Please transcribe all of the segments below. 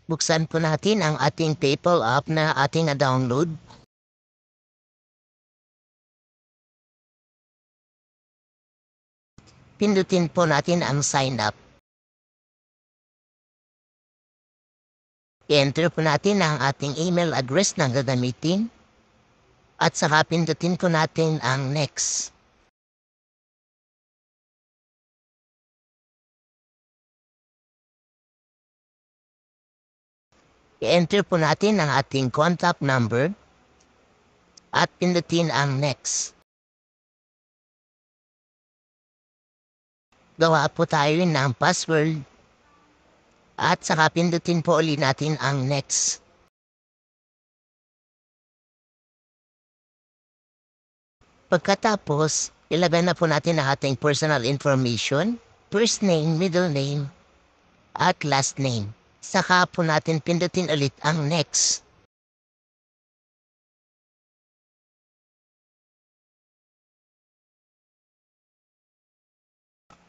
Buksan po natin ang ating PayPal app na ating na-download. Pindutin po natin ang sign up. I-enter po natin ang ating email address na gagamitin. At saka pindutin ko natin ang next. I-enter po natin ang ating contact number. At pindutin ang next. Gawa po tayo ng password. At saka pindutin po ulit natin ang next. Pagkatapos, ilagay na po natin ang ating personal information, first name, middle name, at last name. Saka po natin pindutin ulit ang next.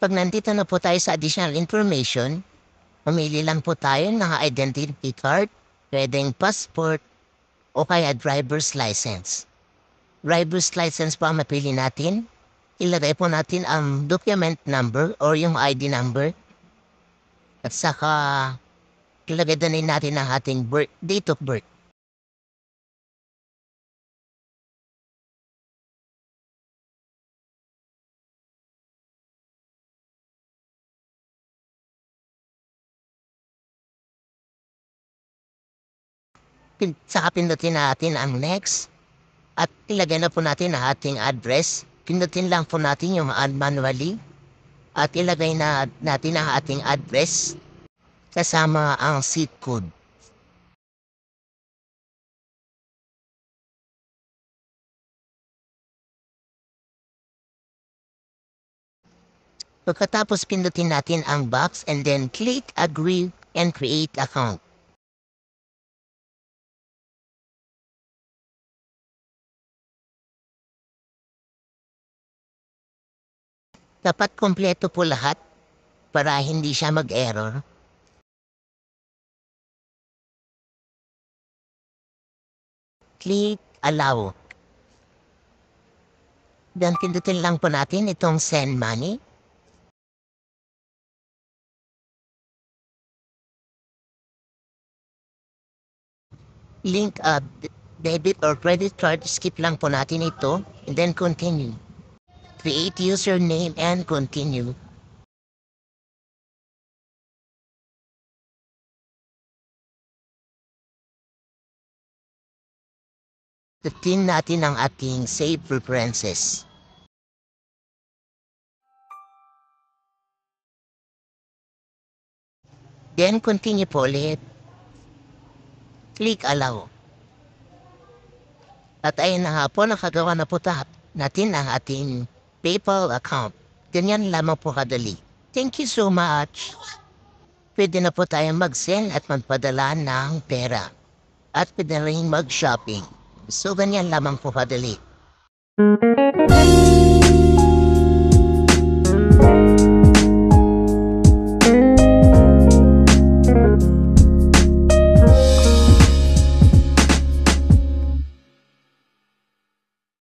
Pag nandito na po tayo sa additional information, mamili lang po tayo ng identity card, pwedeng passport, o kaya driver's license. Driver's license po ang mapili natin. Ilagay po natin ang document number or yung ID number. At saka ilagay din natin ang ating date of birth. Saka pindutin natin ang next. At ilagay na po natin ang ating address. Pindutin lang po natin yung add manually. At ilagay na natin ang ating address kasama ang zip code. Pagkatapos pindutin natin ang box and then click agree and create account. Dapat kompleto po lahat para hindi siya mag-error. Click allow. Then pindutin lang po natin itong send money. Link debit or credit card, skip lang po natin ito and then continue. Create username and continue. Tutin natin ang ating save preferences. Then continue po ulit. Click allow. At ayun na nga po, nakagawa na po natin ang ating PayPal account. Ganyan lamang po kadali. Thank you so much. Pwede na po tayong mag-send at magpadala ng pera. At pwede rin mag-shopping. So ganyan lamang po kadali.